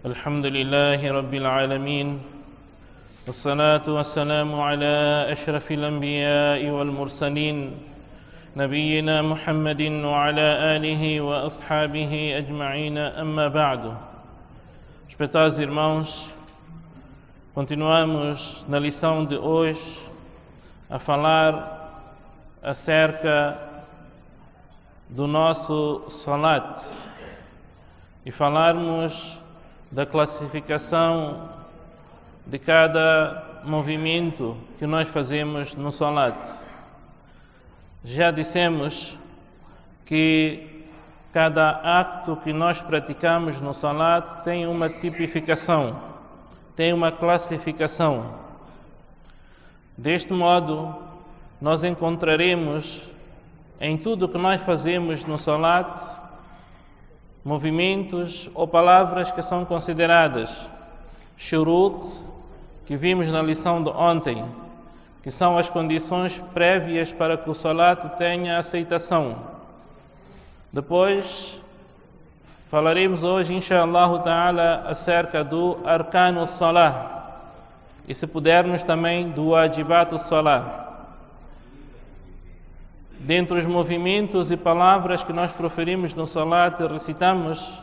الحمد لله رب العالمين والصلاة والسلام على أشرف الأنبياء والمرسلين نبينا محمد وعلى آله وأصحابه أجمعين أما بعد. Respetados irmãos, continuamos na lição de hoje a falar acerca do nosso salat e falarmos da classificação de cada movimento que nós fazemos no salat. Já dissemos que cada acto que nós praticamos no salat tem uma tipificação, tem uma classificação. Deste modo, nós encontraremos em tudo que nós fazemos no salat movimentos ou palavras que são consideradas shurut, que vimos na lição de ontem, que são as condições prévias para que o salat tenha aceitação. Depois falaremos hoje, inshallah ta'ala, acerca do arcano salah e, se pudermos, também do wajibat salah. Dentre os movimentos e palavras que nós proferimos no salat e recitamos,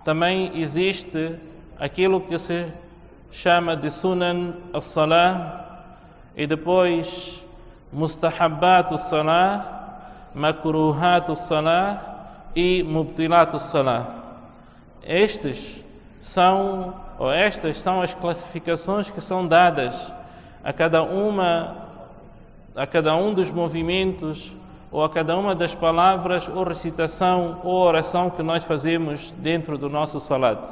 também existe aquilo que se chama de sunan as-salah e depois mustahabbat as-salah, makruhat as-salah e mubtilat as-salah. Estas são as classificações que são dadas a cada um dos movimentos ou a cada uma das palavras ou recitação ou oração que nós fazemos dentro do nosso salat.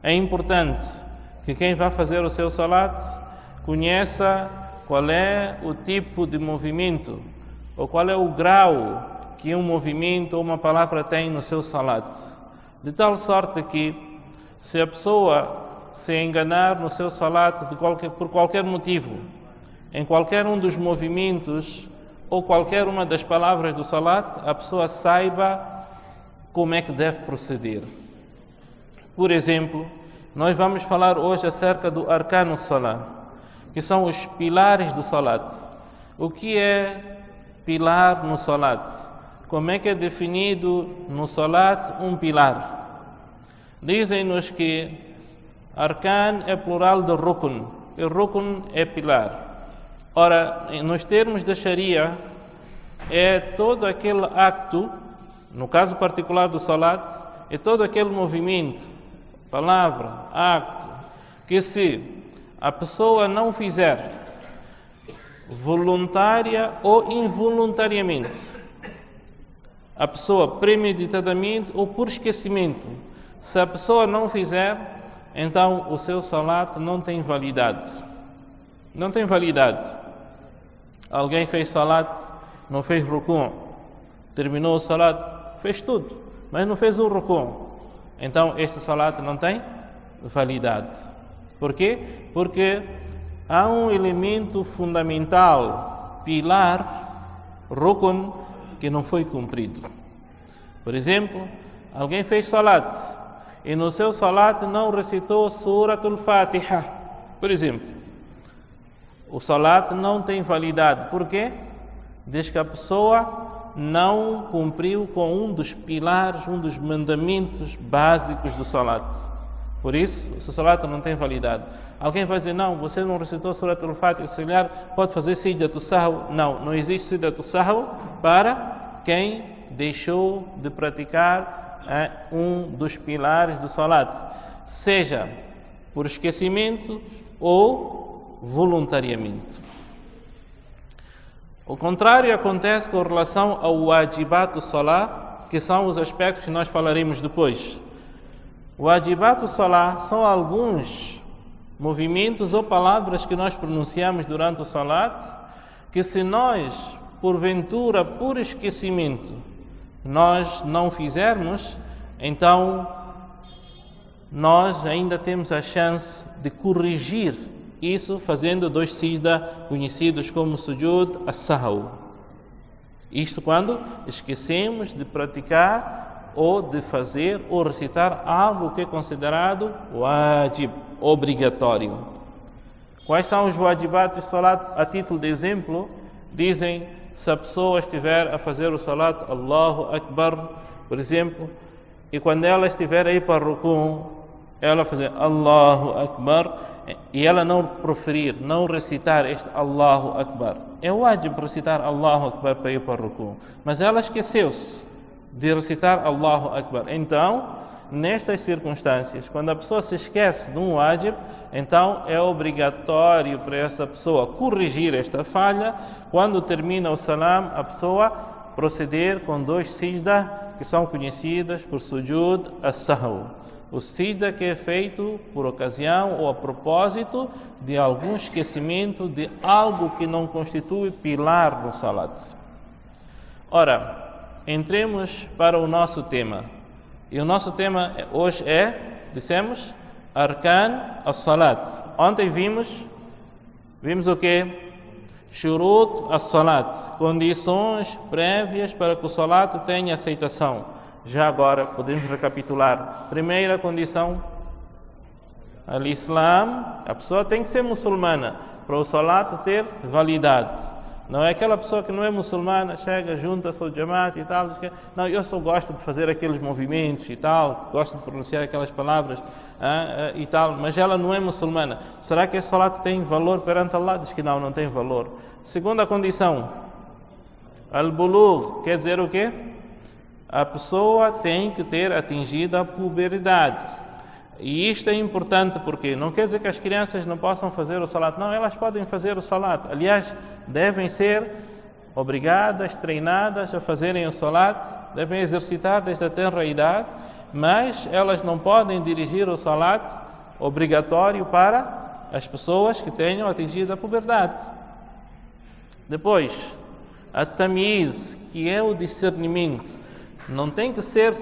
É importante que quem vai fazer o seu salat conheça qual é o tipo de movimento ou qual é o grau que um movimento ou uma palavra tem no seu salat. De tal sorte que, se a pessoa se enganar no seu salat por qualquer motivo, em qualquer um dos movimentos ou qualquer uma das palavras do salat, a pessoa saiba como é que deve proceder. Por exemplo, nós vamos falar hoje acerca do arcano salat, que são os pilares do salat. O que é pilar no salat? Como é que é definido no salat um pilar? Dizem-nos que arcan é plural de rukn, e rukn é pilar. Ora, nos termos da Sharia, é todo aquele acto, no caso particular do salat, é todo aquele movimento, palavra, acto, que se a pessoa não fizer voluntária ou involuntariamente, a pessoa premeditadamente ou por esquecimento, se a pessoa não fizer, então o seu salat não tem validade. Não tem validade. Alguém fez salat, não fez rukû, terminou o salat, fez tudo, mas não fez o rukû. Então este salat não tem validade. Por quê? Porque há um elemento fundamental, pilar, rukun, que não foi cumprido. Por exemplo, alguém fez salat e no seu salat não recitou Suratul Fatiha, por exemplo. O salat não tem validade. Por quê? Desde que a pessoa não cumpriu com um dos pilares, um dos mandamentos básicos do salat. Por isso, o seu salat não tem validade. Alguém vai dizer, não, você não recitou Surat al-Fatiha, se calhar pode fazer Sijdatu Sahw. Não existe Sijdatu Sahw para quem deixou de praticar um dos pilares do salat, seja por esquecimento ou voluntariamente. O contrário acontece com relação ao wajibat salah, que são os aspectos que nós falaremos depois. O wajibat salah são alguns movimentos ou palavras que nós pronunciamos durante o salat, que se nós, porventura, por esquecimento, nós não fizermos, então nós ainda temos a chance de corrigir isso fazendo 2 sijda conhecidos como sujud as-sahw. Isto quando esquecemos de praticar ou de fazer ou recitar algo que é considerado wajib, obrigatório. Quais são os wajibat de salat? A título de exemplo, dizem, se a pessoa estiver a fazer o salat Allahu Akbar, por exemplo, e quando ela estiver aí para o ruku, ela fazer Allahu Akbar, e ela não proferir, não recitar este Allahu Akbar. É wajib recitar Allahu Akbar para ir para o ruku, mas ela esqueceu-se de recitar Allahu Akbar. Então, nestas circunstâncias, quando a pessoa se esquece de um wajib, então é obrigatório para essa pessoa corrigir esta falha. Quando termina o salam, a pessoa proceder com 2 sijda, que são conhecidas por sujud as-sahw. O sijda que é feito por ocasião ou a propósito de algum esquecimento de algo que não constitui pilar no salat. Ora, entremos para o nosso tema. E o nosso tema hoje dissemos, Arkan as-Salat. Ontem vimos o quê? Shurut as-Salat, condições prévias para que o Salat tenha aceitação. Já agora podemos recapitular. Primeira condição, al-Islam, a pessoa tem que ser muçulmana para o Salat ter validade. Não é aquela pessoa que não é muçulmana, chega, junta-se ao Jamaat e tal, diz que, não, eu só gosto de fazer aqueles movimentos e tal, gosto de pronunciar aquelas palavras e tal, mas ela não é muçulmana. Será que esse salat tem valor perante Allah? Diz que não tem valor. Segunda condição, al-bulugh, quer dizer o quê? A pessoa tem que ter atingido a puberdade. E isto é importante porque não quer dizer que as crianças não possam fazer o salat. Não, elas podem fazer o salat. Aliás, devem ser obrigadas, treinadas a fazerem o salat, devem exercitar desde a tenra idade, mas elas não podem dirigir o salat obrigatório para as pessoas que tenham atingido a puberdade. Depois, a tamiz, que é o discernimento. Não tem que ser...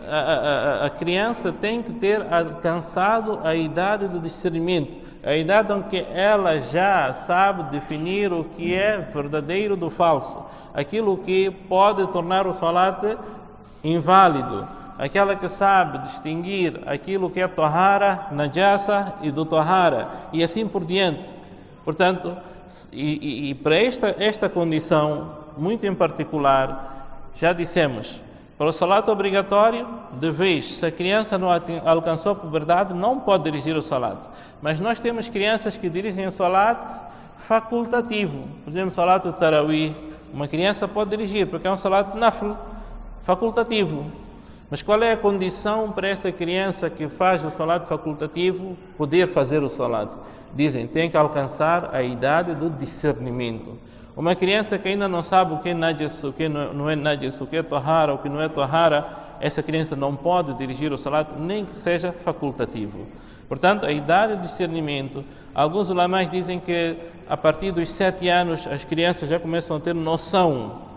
A criança tem que ter alcançado a idade do discernimento, a idade em que ela já sabe definir o que é verdadeiro do falso, aquilo que pode tornar o salat inválido, aquela que sabe distinguir aquilo que é tahara, najasa e do tahara, e assim por diante. Portanto, e para esta condição, muito em particular, já dissemos, para o salat obrigatório, de vez, se a criança não alcançou a puberdade, não pode dirigir o salat. Mas nós temos crianças que dirigem o salat facultativo. Por exemplo, o salat do tarawih, uma criança pode dirigir, porque é um salat nafl, facultativo. Mas qual é a condição para esta criança que faz o salat facultativo poder fazer o salat? Dizem, tem que alcançar a idade do discernimento. Uma criança que ainda não sabe o que é najis, o que não é najis, o que é tahara, o que não é tahara, essa criança não pode dirigir o salat, nem que seja facultativo. Portanto, a idade de discernimento, alguns ulamás dizem que a partir dos 7 anos as crianças já começam a ter noção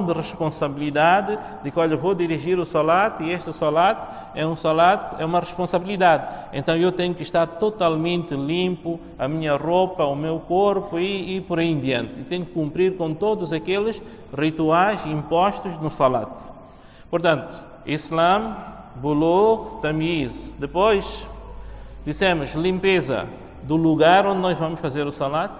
de responsabilidade, de que, olha, vou dirigir o salat e este salat, é uma responsabilidade. Então eu tenho que estar totalmente limpo, a minha roupa, o meu corpo e por aí em diante. E tenho que cumprir com todos aqueles rituais impostos no salat. Portanto, Islam, bulugh, tamiz. Depois, dissemos, limpeza do lugar onde nós vamos fazer o salat,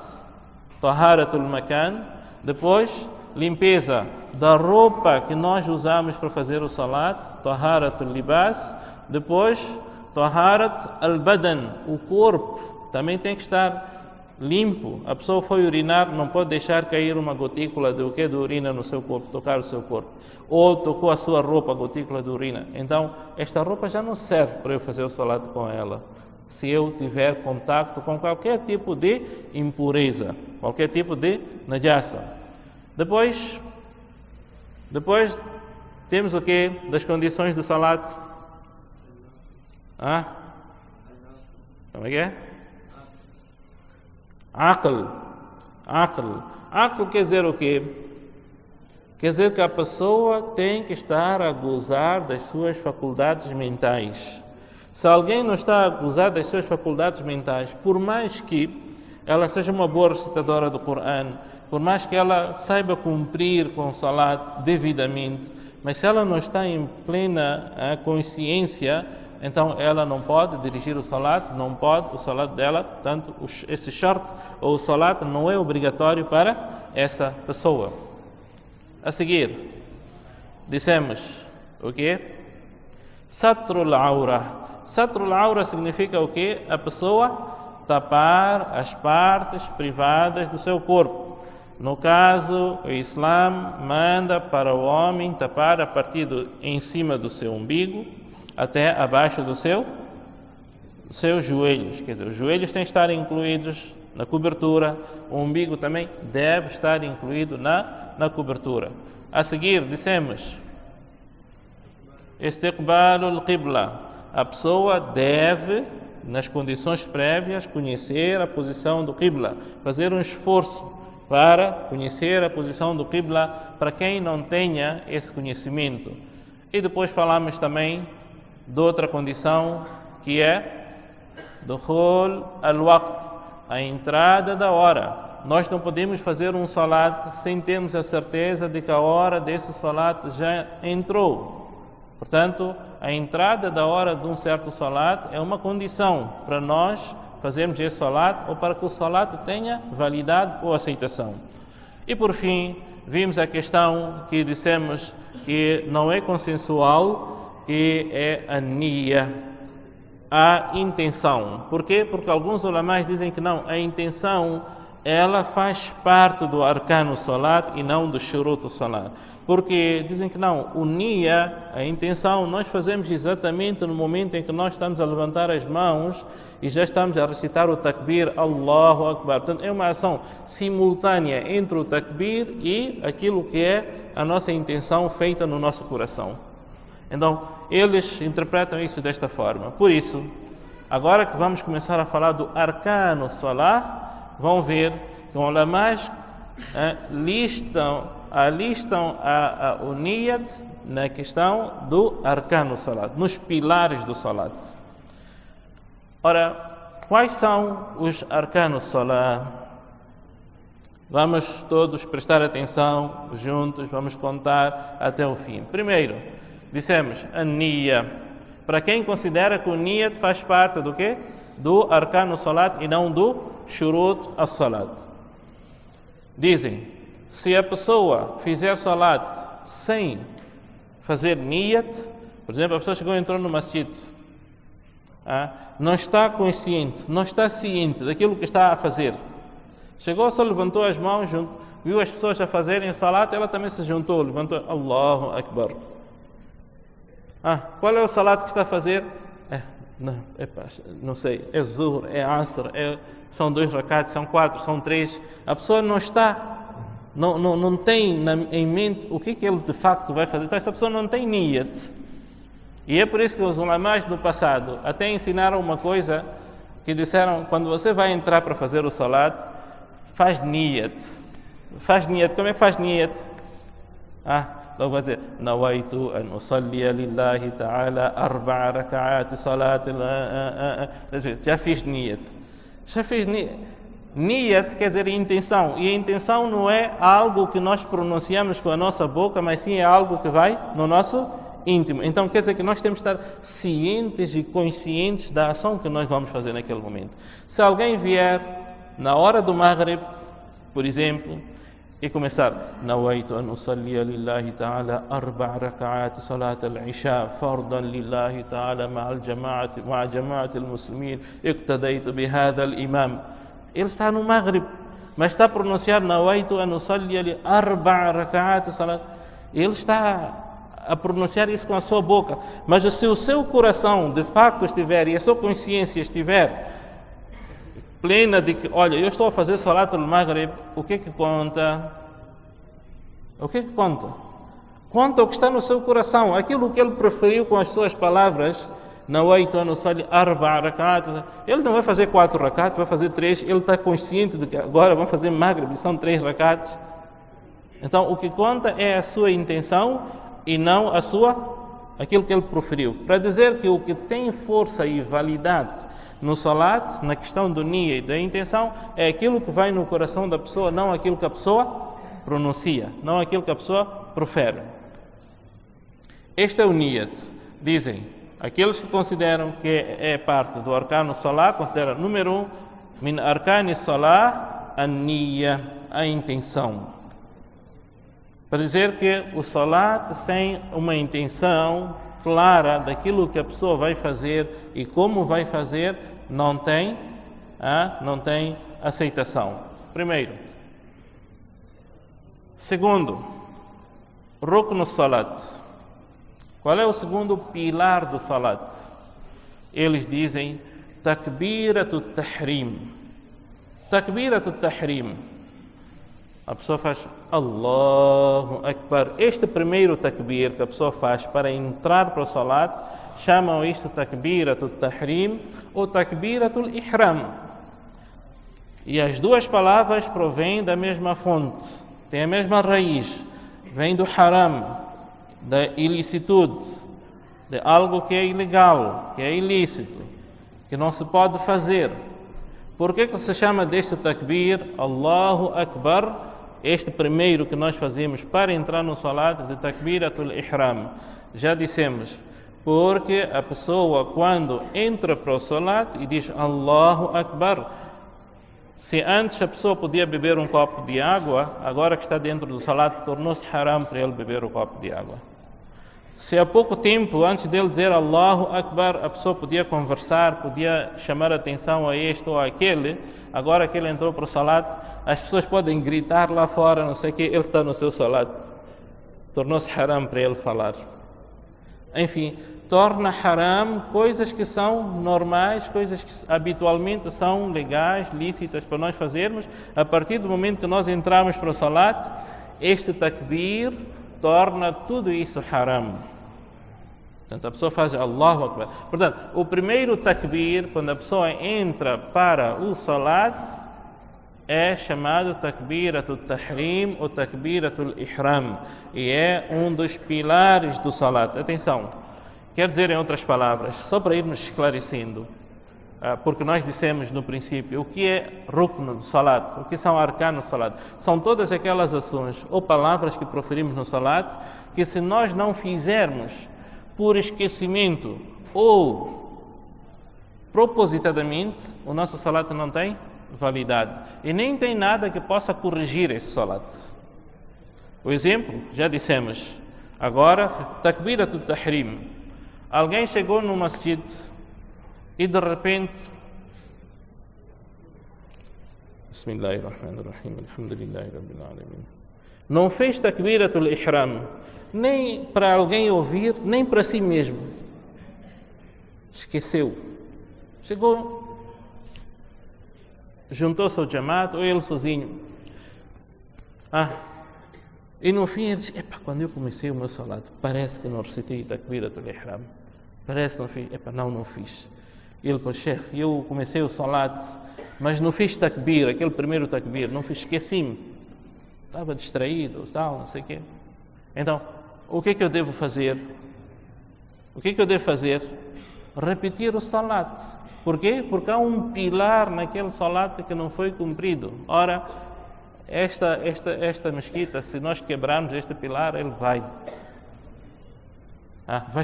taharatul makan. Depois, limpeza da roupa que nós usamos para fazer o salat, taharatul libas. Depois, taharat al-badan, o corpo também tem que estar limpo. A pessoa foi urinar, não pode deixar cair uma gotícula de urina no seu corpo, tocar o seu corpo. Ou tocou a sua roupa, a gotícula de urina. Então, esta roupa já não serve para eu fazer o salat com ela. Se eu tiver contato com qualquer tipo de impureza, qualquer tipo de najasa. Depois temos o que das condições do salat? Como é que é? Aql. Aql quer dizer o quê? Quer dizer que a pessoa tem que estar a gozar das suas faculdades mentais. Se alguém não está a gozar das suas faculdades mentais, por mais que ela seja uma boa recitadora do Coran, por mais que ela saiba cumprir com o salat devidamente, Mas se ela não está em plena consciência, então ela não pode dirigir o salat, não pode, o salat dela, tanto esse shart ou o salat não é obrigatório para essa pessoa. A seguir, dissemos o quê? Satrul aura. Satrul aura significa o quê? A pessoa tapar as partes privadas do seu corpo. No caso, o Islã manda para o homem tapar a partir em cima do seu umbigo até abaixo dos seus joelhos. Quer dizer, os joelhos têm que estar incluídos na cobertura, o umbigo também deve estar incluído na cobertura. A seguir, dissemos, Istiqbalul Qibla. A pessoa deve, nas condições prévias, conhecer a posição do Qibla, fazer um esforço para conhecer a posição do Qibla para quem não tenha esse conhecimento. E depois falamos também de outra condição que é Dukhul al-Waqt, a entrada da hora. Nós não podemos fazer um salat sem termos a certeza de que a hora desse salat já entrou. Portanto, a entrada da hora de um certo salat é uma condição para nós fazermos esse salat ou para que o salat tenha validade ou aceitação. E por fim, vimos a questão que dissemos que não é consensual, que é a niyya, a intenção. Por quê? Porque alguns ulamás dizem que não, a intenção ela faz parte do arcano salat e não do shurut salat. Porque dizem que não, o niyya, a intenção, nós fazemos exatamente no momento em que nós estamos a levantar as mãos e já estamos a recitar o takbir, Allahu Akbar. Portanto, é uma ação simultânea entre o takbir e aquilo que é a nossa intenção feita no nosso coração. Então, eles interpretam isso desta forma. Por isso, agora que vamos começar a falar do arcano salat, vão ver que os ulamás alistam o niyat na questão do arcano salat, nos pilares do salat. Ora, quais são os arcanos salat? Vamos todos prestar atenção juntos, vamos contar até o fim. Primeiro, dissemos a niyya. Para quem considera que o niyat faz parte do quê? Do arcano salat e não do shurut as-salat. Dizem, se a pessoa fizer salat sem fazer niyat, por exemplo, a pessoa chegou e entrou no masjid, não está consciente, não está ciente daquilo que está a fazer. Chegou, só levantou as mãos, viu as pessoas a fazerem salat, ela também se juntou, levantou, Allahu Akbar. Qual é o salat que está a fazer? Não sei, é Zuhr, é Asr, são 2 rakats, são 4, são 3. A pessoa não tem em mente o que ele de facto vai fazer. Então, esta pessoa não tem niyat. E é por isso que os ulamás do passado até ensinaram uma coisa que disseram, quando você vai entrar para fazer o salat, faz niyat. Faz niyat. Como é que faz niyat? Logo vai dizer, nawaitu an usalliya lillahi ta'ala 4 raka'at salat. Já fiz niyat. Já fiz niyat. Niyat quer dizer intenção, e a intenção não é algo que nós pronunciamos com a nossa boca, mas sim é algo que vai no nosso íntimo. Então quer dizer que nós temos que estar cientes e conscientes da ação que nós vamos fazer naquele momento. Se alguém vier na hora do Maghrib, por exemplo, e começar, nawaitu an usalliya lillahi ta'ala 4 raka'at salat al-isha fardan lillahi ta'ala ma'a jama'ati al-muslimin iqtadaitu bihadha al-imam. Ele está no Maghrib, mas está a pronunciar nawaitu an usalliya 4 raka'at salat. Ele está a pronunciar isso com a sua boca, mas se o seu coração de facto estiver e a sua consciência estiver plena de que, olha, eu estou a fazer salat al-Maghrib, o que conta? O que conta? Conta o que está no seu coração, aquilo que ele preferiu com as suas palavras. Nawaitu an usalli 4 rak'at. Ele não vai fazer 4 rak'at, vai fazer 3. Ele está consciente de que agora vão fazer Maghrib, são 3 rak'at. Então, o que conta é a sua intenção e não aquilo que ele proferiu. Para dizer que o que tem força e validade no salat, na questão do niyya e da intenção, é aquilo que vai no coração da pessoa, não aquilo que a pessoa pronuncia, não aquilo que a pessoa profere. Este é o niyat. Dizem, aqueles que consideram que é parte do arcano salah, consideram número 1, min arcani salah, an-niyya, a intenção. Para dizer que o salat sem uma intenção clara daquilo que a pessoa vai fazer e como vai fazer, não tem aceitação. Primeiro. Segundo, rukn salat. Qual é o segundo pilar do salat? Eles dizem takbiratut tahrim. Takbiratut tahrim. A pessoa faz Allahu Akbar. Este primeiro takbir que a pessoa faz para entrar para o salat, chamam isto takbiratul tahrim ou takbiratul ihram. E as duas palavras provêm da mesma fonte, têm a mesma raiz. Vem do haram, da ilicitude, de algo que é ilegal, que é ilícito, que não se pode fazer. Por que se chama deste takbir Allahu Akbar? Este primeiro que nós fazemos para entrar no salat de takbiratul ihram. Já dissemos, porque a pessoa quando entra para o salat e diz Allahu Akbar, se antes a pessoa podia beber um copo de água, agora que está dentro do salat tornou-se haram para ele beber o copo de água. Se há pouco tempo, antes dele dizer Allahu Akbar, a pessoa podia conversar, podia chamar a atenção a este ou àquele, agora que ele entrou para o salat, as pessoas podem gritar lá fora, não sei o que, ele está no seu salat. Tornou-se haram para ele falar. Enfim, torna haram coisas que são normais, coisas que habitualmente são legais, lícitas para nós fazermos. A partir do momento que nós entramos para o salat, este takbir torna tudo isso haram. Portanto, a pessoa faz Allahu Akbar. Portanto, o primeiro takbir, quando a pessoa entra para o salat, é chamado takbiratul tahrim ou takbiratul ihram. E é um dos pilares do salat. Atenção, quer dizer em outras palavras, só para irmos esclarecendo, porque nós dissemos no princípio o que é rukn do salat, o que são arcanos do salat. São todas aquelas ações ou palavras que proferimos no salat, que se nós não fizermos por esquecimento ou propositadamente, o nosso salat não tem validade. E nem tem nada que possa corrigir esse salat. O exemplo, já dissemos. Agora, takbiratul tahrim. Alguém chegou no masjid e de repente Bismillahirrahmanirrahim, alhamdulillahi rabbil alamin. Não fez takbiratul ihram, nem para alguém ouvir, nem para si mesmo. Esqueceu. Chegou, juntou-se ao jamaat, ou ele sozinho. E no fim ele disse, quando eu comecei o meu salat, parece que não recitei takbiratul ihram. Parece que não fiz. Não fiz. Ele falou, chefe, eu comecei o salat, mas não fiz takbir, aquele primeiro takbir, não fiz, esqueci-me. Estava distraído, tal, não sei o quê. Então, o que é que eu devo fazer? O que é que eu devo fazer? Repetir o salat. Por quê? Porque há um pilar naquele salat que não foi cumprido. Ora, esta mesquita, se nós quebrarmos este pilar, ele vai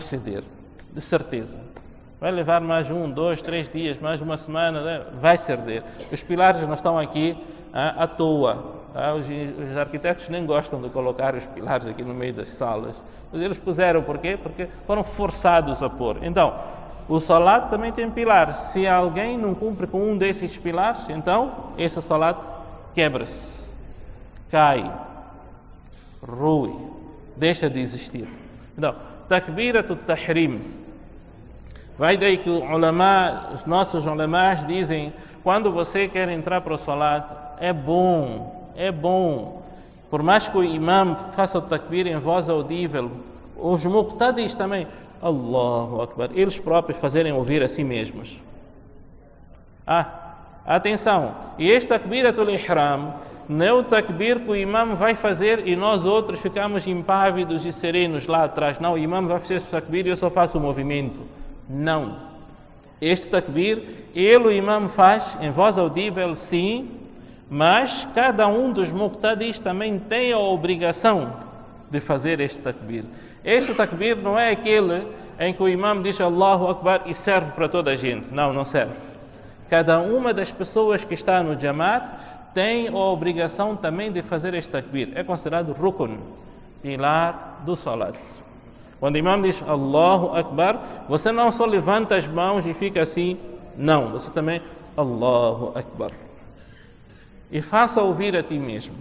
ceder, de certeza. Vai levar mais 1, 2, 3 dias, mais uma semana, vai ceder. Os pilares não estão aqui à toa. Os arquitetos nem gostam de colocar os pilares aqui no meio das salas. Mas eles puseram, por quê? Porque foram forçados a pôr. Então, o salat também tem pilar. Se alguém não cumpre com um desses pilares, então esse salat quebra-se, cai, rui, deixa de existir. Então, takbiratul tahrim. Vai daí que os nossos ulamás dizem, quando você quer entrar para o salat, é bom. Por mais que o imam faça o takbir em voz audível, os muqtadis também, Allahu Akbar, eles próprios fazerem ouvir a si mesmos. Atenção, e este takbiratul ihram não é o takbir que o imam vai fazer e nós outros ficamos impávidos e serenos lá atrás. Não, o imam vai fazer esse takbir e eu só faço o movimento. Não. Este takbir, o imam faz em voz audível, sim, mas cada um dos muqtadis também tem a obrigação de fazer este takbir. Este takbir não é aquele em que o imam diz Allahu Akbar e serve para toda a gente. Não, não serve. Cada uma das pessoas que está no Jamaat tem a obrigação também de fazer este takbir. É considerado rukun, pilar do salat. Quando o imam diz Allahu Akbar, você não só levanta as mãos e fica assim. Não, você também Allahu Akbar. E faça ouvir a ti mesmo,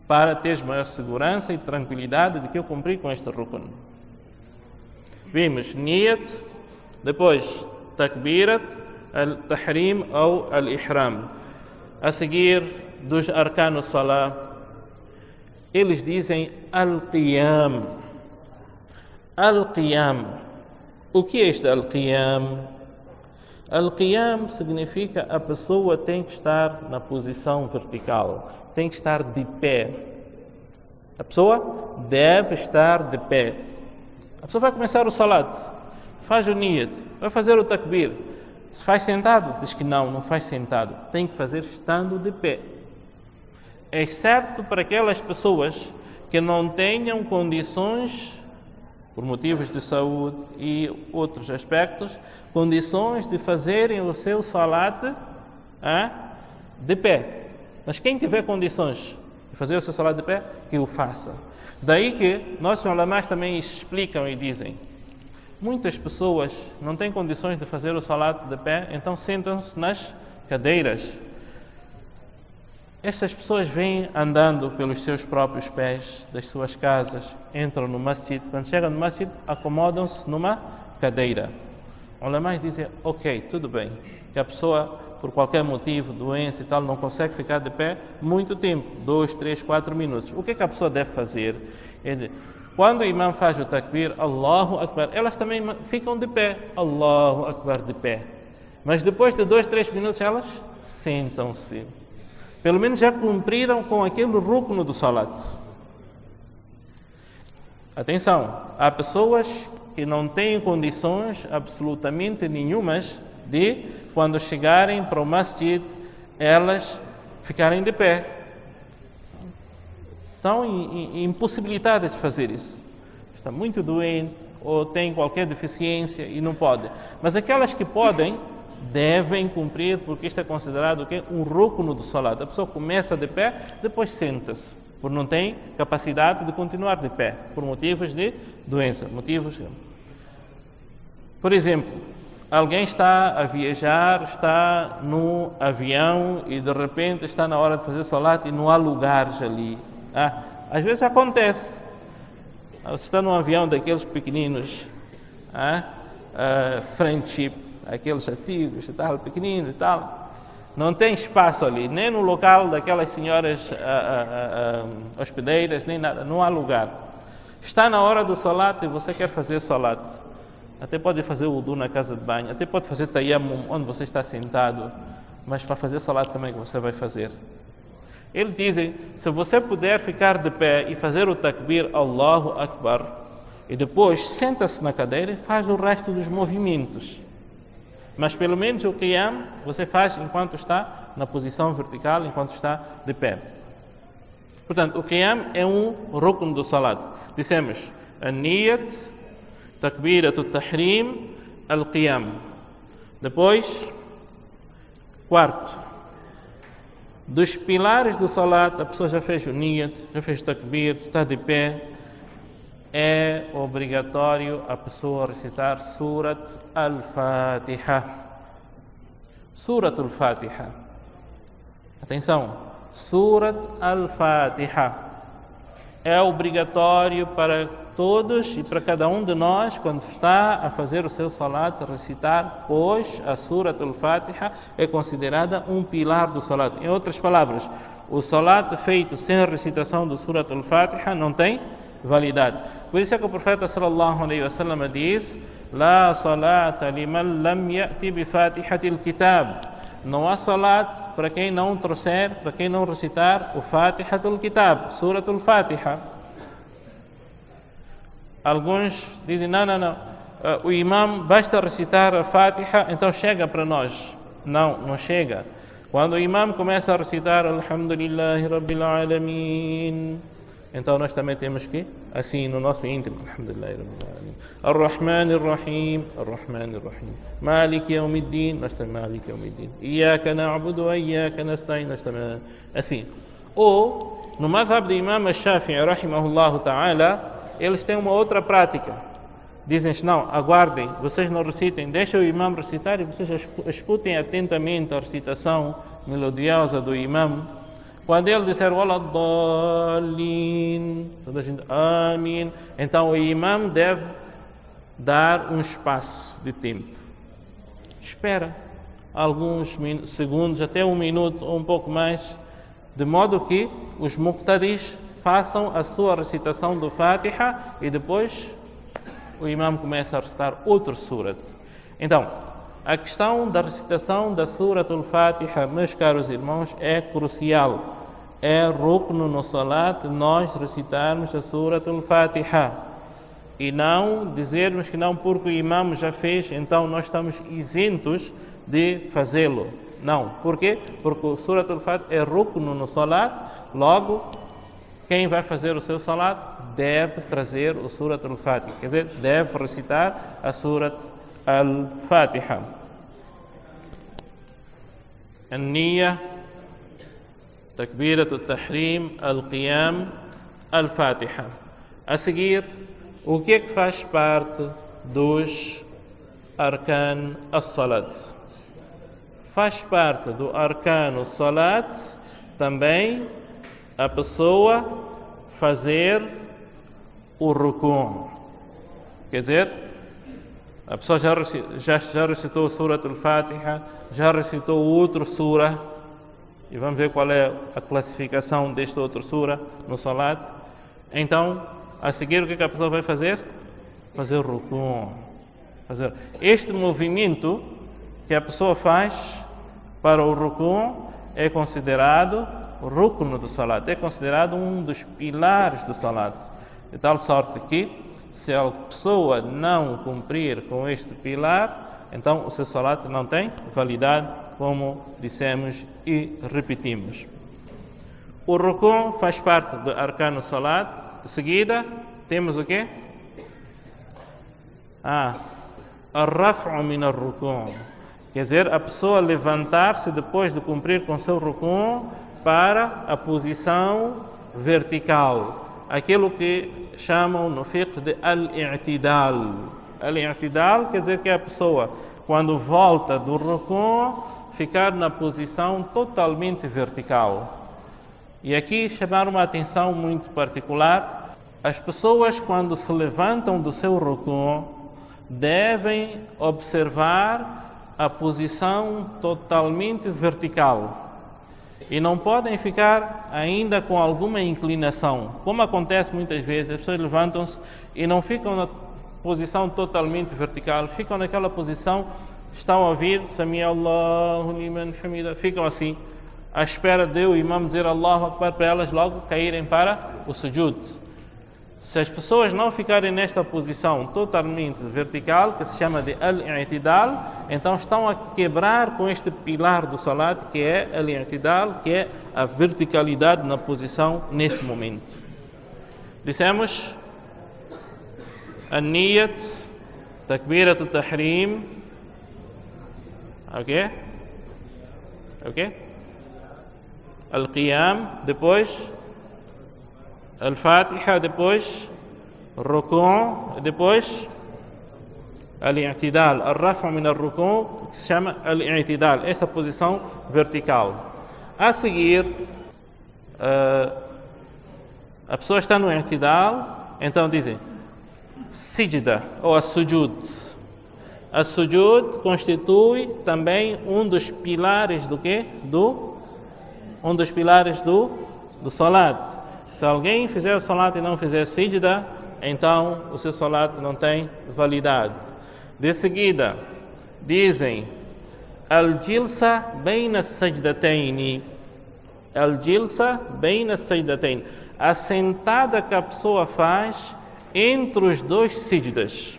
para teres maior segurança e tranquilidade de que eu cumpri com este rukun. Vimos niyat, depois takbirat, al-tahrim ou al-ihram. A seguir, dos arcano salah, eles dizem al-qiyam. Al-qiyam. O que é este al-qiyam? Al-qiyam significa a pessoa tem que estar na posição vertical, tem que estar de pé. A pessoa deve estar de pé. A pessoa vai começar o salat, faz o niyat, vai fazer o takbir. Se faz sentado, diz que não faz sentado. Tem que fazer estando de pé. Exceto para aquelas pessoas que não tenham condições, por motivos de saúde e outros aspectos, condições de fazerem o seu salat de pé. Mas quem tiver condições de fazer o seu salat de pé, que o faça. Daí que nossos ulamás também explicam e dizem: muitas pessoas não têm condições de fazer o salat de pé, então sentam-se nas cadeiras. Estas pessoas vêm andando pelos seus próprios pés das suas casas, entram no masjid, quando chegam no masjid, acomodam-se numa cadeira. Os ulamás dizem: ok, tudo bem, que a pessoa, por qualquer motivo, doença e tal, não consegue ficar de pé muito tempo, 2, 3, 4 minutos. O que é que a pessoa deve fazer? Quando o imam faz o takbir, Allahu Akbar, elas também ficam de pé, Allahu Akbar, de pé. Mas depois de 2, 3 minutos, elas sentam-se. Pelo menos já cumpriram com aquele rukno do salat. Atenção, há pessoas que não têm condições absolutamente nenhumas de, quando chegarem para o masjid, elas ficarem de pé. Estão impossibilitadas de fazer isso. Está muito doente ou tem qualquer deficiência e não pode. Mas aquelas que podem, devem cumprir, porque isto é considerado o quê? Um rukno do salat. A pessoa começa de pé, depois senta-se, porque não tem capacidade de continuar de pé, por motivos de doença. Por exemplo, alguém está a viajar, está no avião e de repente está na hora de fazer salat e não há lugares ali. Às vezes acontece. Você está num avião daqueles pequeninos, friendship, aqueles antigos e tal, pequeninos e tal, não tem espaço ali, nem no local daquelas senhoras hospedeiras, nem nada, não há lugar. Está na hora do salat e você quer fazer salat. Até pode fazer o wudu na casa de banho, até pode fazer tayammum onde você está sentado, mas para fazer salat também que você vai fazer. Eles dizem, se você puder ficar de pé e fazer o takbir Allahu Akbar, e depois senta-se na cadeira e faz o resto dos movimentos. Mas pelo menos o qiyam você faz enquanto está na posição vertical, enquanto está de pé. Portanto, o qiyam é um rukn do salat. Dissemos an-niyat, takbirat al-tahrim, al-qiyam. Depois, quarto, dos pilares do salat, a pessoa já fez o niyat, já fez o takbir, está de pé. É obrigatório a pessoa recitar Surat Al-Fatiha. Surat Al-Fatiha. Atenção, Surat Al-Fatiha. É obrigatório para todos e para cada um de nós, quando está a fazer o seu salat, recitar, pois a Surat Al-Fatiha é considerada um pilar do salat. Em outras palavras, o salat feito sem a recitação do Surat Al-Fatiha não tem validade. Por isso é que o profeta sallallahu alaihi wasallam diz: La salata liman lam ya'ti bi fatihatil kitab. Não há salat para quem não trouxer, para quem não recitar o Fatihatul Kitab, Suratul Fatiha. Alguns dizem, não, o imam basta recitar a Fatiha, então chega para nós. Não chega. Quando o imam começa a recitar Alhamdulillahi Rabbil Alamin, Então nós também temos que, assim no nosso íntimo, alhamdulillah, Ar-Rahman Ar-Rahim, Ar-Rahman Ar-Rahim, Malik Yawmiddin, nós também Malik Yawmiddin, Iyaka na'budu wa Iyaka nasta'in, nós também assim. Ou, no madhab do Imam Shafi'i, rahimahullah ta'ala, eles têm uma outra prática. Dizem, não, aguardem, vocês não recitem, deixem o imam recitar e vocês escutem atentamente a recitação melodiosa do imam. Quando ele disser Waladhalin, toda a gente, Amin, então o imam deve dar um espaço de tempo. Espera alguns segundos, até 1 minuto ou um pouco mais, de modo que os muqtadis façam a sua recitação do Fatiha e depois o imam começa a recitar outro surat. Então, a questão da recitação da Surat al-Fatiha, meus caros irmãos, é crucial. É rukno no salat nós recitarmos a Surat al-Fatiha. E não dizermos que não, porque o imam já fez, então nós estamos isentos de fazê-lo. Não. Por quê? Porque o Surat al-Fatiha é rukno no salat, logo, quem vai fazer o seu salat deve trazer o Surat al-Fatiha, quer dizer, deve recitar a Surat al-Fatiha. An-Niyya, Takbirat al-Tahrim, Al-Qiyam, Al-Fatiha. A seguir, o que é que faz parte dos Arkan al-Salat? Faz parte do Arkan al-Salat também a pessoa fazer o ruku'. Quer dizer, a pessoa já recitou a Surat al-Fatiha, já recitou outro surah, e vamos ver qual é a classificação deste outro surah no salat. Então, a seguir, o que a pessoa vai fazer? Fazer o ruku'. Este movimento que a pessoa faz para o ruku' é considerado o rukno do salat, é considerado um dos pilares do salat, de tal sorte que, se a pessoa não cumprir com este pilar, então o seu salat não tem validade, como dissemos e repetimos. O ruku' faz parte do arcano salat. De seguida, temos o quê? Ar-raf'u min ar-ruku', quer dizer, a pessoa levantar-se depois de cumprir com seu ruku' para a posição vertical, aquilo que chamam no fiqh de al-i'tidal. Al-i'tidal quer dizer que a pessoa, quando volta do ruku', ficar na posição totalmente vertical. E aqui chamar uma atenção muito particular: as pessoas, quando se levantam do seu ruku', devem observar a posição totalmente vertical. E não podem ficar ainda com alguma inclinação. Como acontece muitas vezes, as pessoas levantam-se e não ficam na posição totalmente vertical, ficam naquela posição, estão a ouvir Sami Allahu liman hamida, ficam assim, à espera de o imam dizer Allahu Akbar para elas logo caírem para o sujud. Se as pessoas não ficarem nesta posição totalmente vertical, que se chama de al-i'tidal, então estão a quebrar com este pilar do salat, que é al-i'tidal, que é a verticalidade na posição nesse momento. Dissemos an-niyat, takbirat al-tahrim, ok? Al-qiyam, depois Al-Fatiha, depois Ruku', depois Al-I'tidal, Al-Raf'u min al-Ruku', que se chama Al-I'tidal, essa posição vertical. A seguir, a pessoa está no I'tidal, então dizem Sijda ou a Sujud. A Sujud constitui também um dos pilares do quê? Um dos pilares do salat. Se alguém fizer o salat e não fizer sijda, então o seu salat não tem validade. De seguida, dizem al-jilsa bayna as-sajdatayn. Al-jilsa bayna as-sajdatayn. A sentada que a pessoa faz entre os dois sijdas.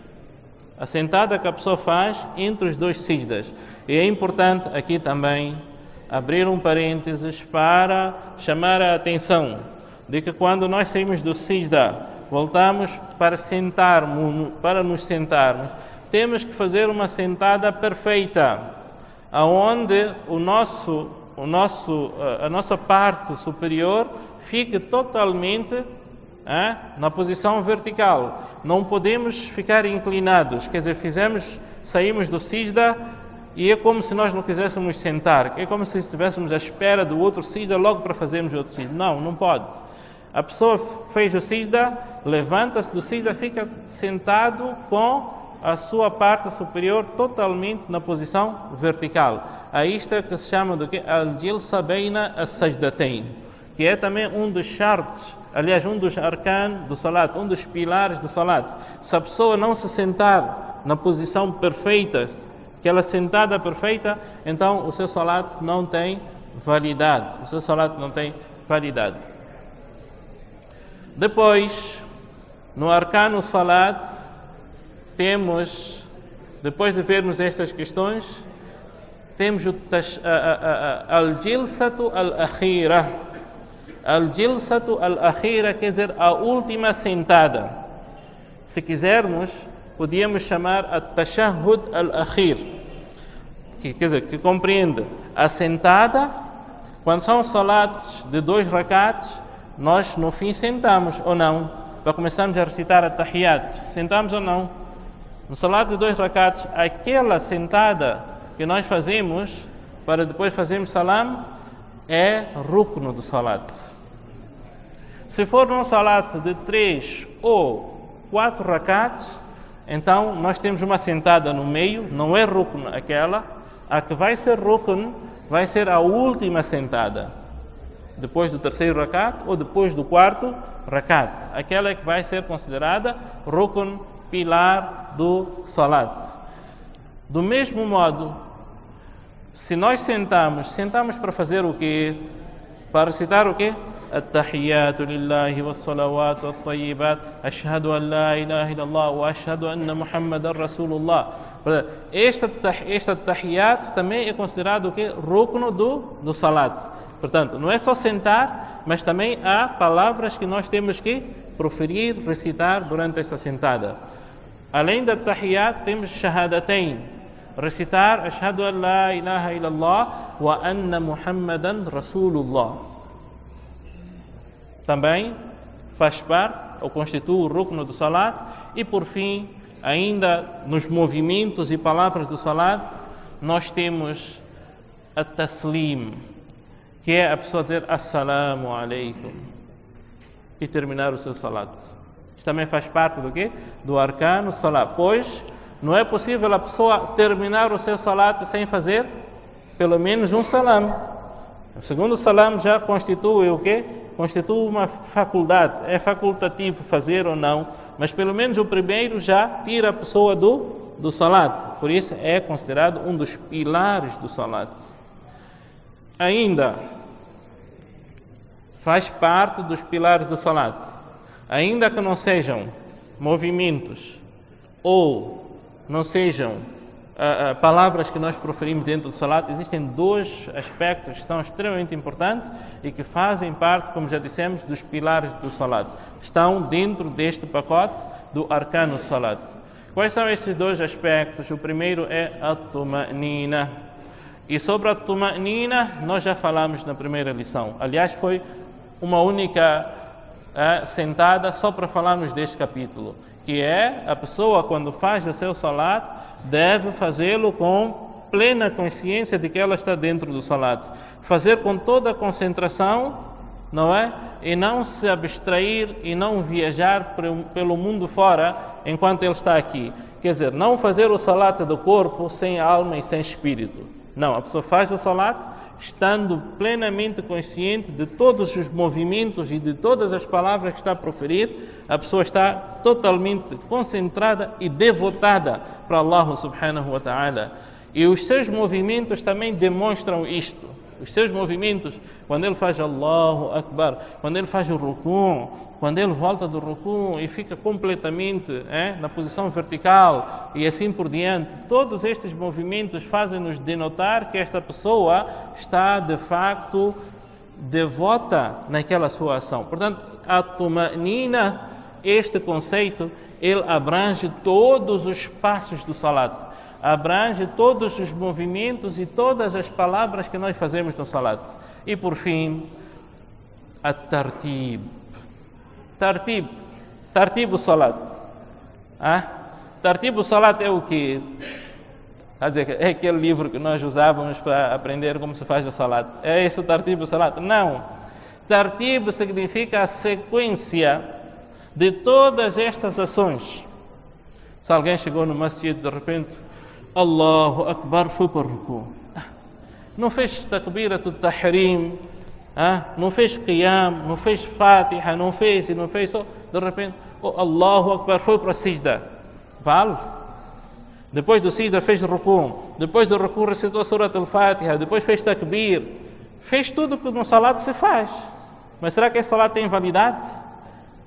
A sentada que a pessoa faz entre os dois sijdas. E é importante aqui também abrir um parênteses para chamar a atenção. de que quando nós saímos do Sijda, voltamos para nos sentarmos, temos que fazer uma sentada perfeita, aonde a nossa parte superior fique totalmente na posição vertical. Não podemos ficar inclinados, quer dizer, saímos do Sijda e é como se nós não quiséssemos sentar, é como se estivéssemos à espera do outro Sijda logo para fazermos o outro Sijda. Não pode. A pessoa fez o Sijda, levanta-se do Sijda, fica sentado com a sua parte superior totalmente na posição vertical. A isto é que se chama de al-jilsa baina as-sajdatain, que é também um dos sharts, aliás, um dos arcan do salat, um dos pilares do salat. Se a pessoa não se sentar na posição perfeita, aquela sentada perfeita, então o seu salat não tem validade. O seu salat não tem validade. Depois, no arcano salat, temos, depois de vermos estas questões, temos o al-jilsatu al-akhira. Al-jilsatu al-akhira quer dizer a última sentada. Se quisermos, podíamos chamar a tashahhud al-akhir, quer dizer, que compreende a sentada. Quando são salats de 2 rakats, nós no fim sentamos ou não, para começarmos a recitar a tahiyat, sentamos ou não. No salat de 2 rakats, aquela sentada que nós fazemos para depois fazermos salam é rukno do salat. Se for num salat de 3 ou 4 rakats, então nós temos uma sentada no meio, não é rukn aquela, a que vai ser rukn vai ser a última sentada, depois do 3º rakat ou depois do 4º rakat. Aquela que vai ser considerada rukn, pilar do salat. Do mesmo modo, se nós sentamos para fazer o quê? Para recitar o quê? التحيات لله والصلوات والطيبات أشهد أن لا إله إلا الله وأشهد أن محمدا رسول الله. Esta tahiyat também é considerado o quê? Rukno do salat. Portanto, não é só sentar, mas também há palavras que nós temos que proferir, recitar durante esta sentada. Além da tahiyat, temos shahadatain, recitar ashhadu an la ilaha illallah wa anna muhammadan rasulullah. Também faz parte ou constitui o rukno do salat. E por fim, ainda nos movimentos e palavras do salat, nós temos a taslim, que é a pessoa dizer assalamu alaikum e terminar o seu salat. Isto também faz parte do quê? Do arcano salat. Pois não é possível a pessoa terminar o seu salat sem fazer pelo menos um salam. O segundo salam já constitui o quê? Constitui uma faculdade. É facultativo fazer ou não, mas pelo menos o primeiro já tira a pessoa do salat. Por isso é considerado um dos pilares do salat. Ainda faz parte dos pilares do salat, ainda que não sejam movimentos ou não sejam palavras que nós proferimos dentro do salat. Existem 2 aspectos que são extremamente importantes e que fazem parte, como já dissemos, dos pilares do salat. Estão dentro deste pacote do arcano salat. Quais são estes 2 aspectos? O primeiro é a tuma'nina. E sobre a tuma'nina nós já falamos na primeira lição. Aliás, foi uma única sentada só para falarmos deste capítulo, que é a pessoa, quando faz o seu salat, deve fazê-lo com plena consciência de que ela está dentro do salat. Fazer com toda a concentração, não é? E não se abstrair e não viajar pelo mundo fora enquanto ele está aqui. Quer dizer, não fazer o salat do corpo sem alma e sem espírito. Não, a pessoa faz o salat estando plenamente consciente de todos os movimentos e de todas as palavras que está a proferir. A pessoa está totalmente concentrada e devotada para Allah subhanahu wa ta'ala. E os seus movimentos também demonstram isto. Os seus movimentos, quando ele faz Allahu Akbar, quando ele faz o ruku', quando ele volta do ruku' e fica completamente na posição vertical e assim por diante, todos estes movimentos fazem-nos denotar que esta pessoa está de facto devota naquela sua ação. Portanto, a tuma'nina, este conceito, ele abrange todos os passos do salat, abrange todos os movimentos e todas as palavras que nós fazemos no salat. E por fim, a tartib. Tartib o salat. Tartib o salat é o quê? Quer dizer, é aquele livro que nós usávamos para aprender como se faz o salat. É esse o tartib o salat? Não. Tartib significa a sequência de todas estas ações. Se alguém chegou no masjid de repente, Allahu Akbar, foi para o ruku. Não fez takbirat al-tahrim, não fez qiyam, não fez fatiha, não fez, só de repente, Allahu Akbar, foi para a sijda. Vale? Depois do sijda fez ruku, depois do ruku recitou surat al-fatiha, depois fez takbir, fez tudo o que no salat se faz. Mas será que esse salat tem validade?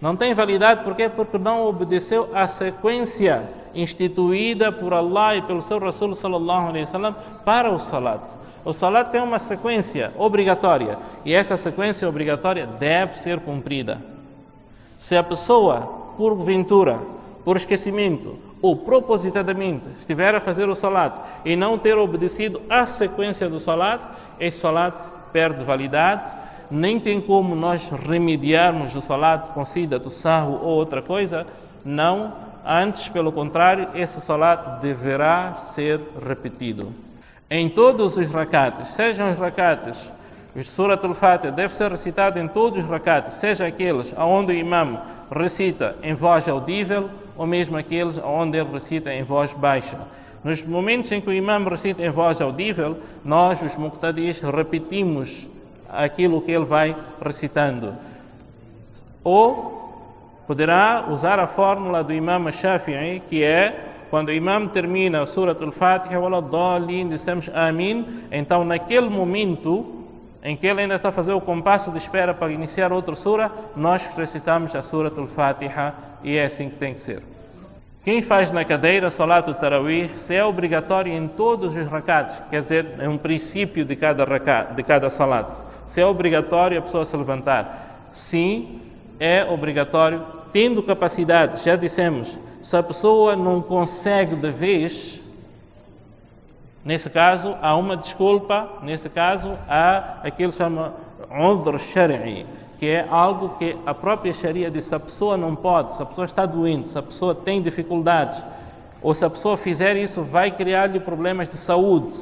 Não tem validade, por quê? Porque não obedeceu à sequência instituída por Allah e pelo seu Rasul sallallahu alaihi wasallam para o salat. O salat tem uma sequência obrigatória e essa sequência obrigatória deve ser cumprida. Se a pessoa, porventura, por esquecimento ou propositadamente estiver a fazer o salat e não ter obedecido à sequência do salat, esse salat perde validade. Nem tem como nós remediarmos o salat com sida do sahwu ou outra coisa. Não, antes, pelo contrário, esse salat deverá ser repetido. Em todos os rakats, sejam os rakats, o surat al-fatiha deve ser recitado em todos os rakats, seja aqueles onde o imam recita em voz audível ou mesmo aqueles onde ele recita em voz baixa. Nos momentos em que o imam recita em voz audível, nós, os muqtadis, repetimos aquilo que ele vai recitando. Ou poderá usar a fórmula do imam Shafi'i, que é quando o imam termina a surat al-fatiha, dissemos amin, então naquele momento em que ele ainda está a fazer o compasso de espera para iniciar outra sura, nós recitamos a surat al-fatiha e é assim que tem que ser. Quem faz na cadeira salat al-tarawih, se é obrigatório em todos os rakats, quer dizer, é um princípio de cada rakat, de cada salat, se é obrigatório a pessoa se levantar. Sim, é obrigatório, tendo capacidade, já dissemos, se a pessoa não consegue de vez, nesse caso há uma desculpa, nesse caso há aquilo que se chama udhr shar'i, que é algo que a própria Sharia diz, se a pessoa não pode, se a pessoa está doente, se a pessoa tem dificuldades, ou se a pessoa fizer isso, vai criar-lhe problemas de saúde.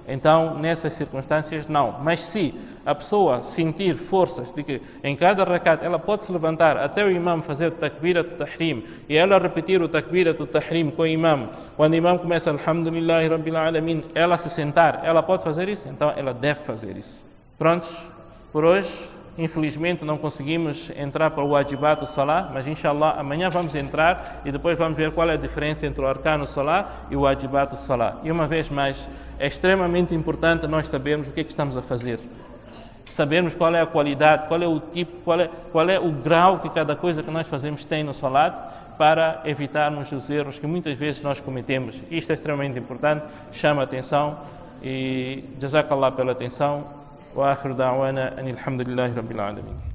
Então, nessas circunstâncias, não. Mas se a pessoa sentir forças de que em cada rakat ela pode se levantar até o imam fazer o takbirat al-tahrim e ela repetir o takbirat al-tahrim com o imam, quando o imam começa alhamdulillahi rabbil alamin, ela se sentar, ela pode fazer isso? Então, ela deve fazer isso. Prontos? Por hoje, infelizmente não conseguimos entrar para o wajibat do salah, mas inshallah amanhã vamos entrar e depois vamos ver qual é a diferença entre o arkan do salah e o wajibat do salah. E uma vez mais, é extremamente importante nós sabermos o que é que estamos a fazer. Sabermos qual é a qualidade, qual é o tipo, qual é o grau que cada coisa que nós fazemos tem no salat, para evitarmos os erros que muitas vezes nós cometemos. Isto é extremamente importante, chama a atenção e jazakallah pela atenção. وآخر دعوانا أن الحمد لله رب العالمين.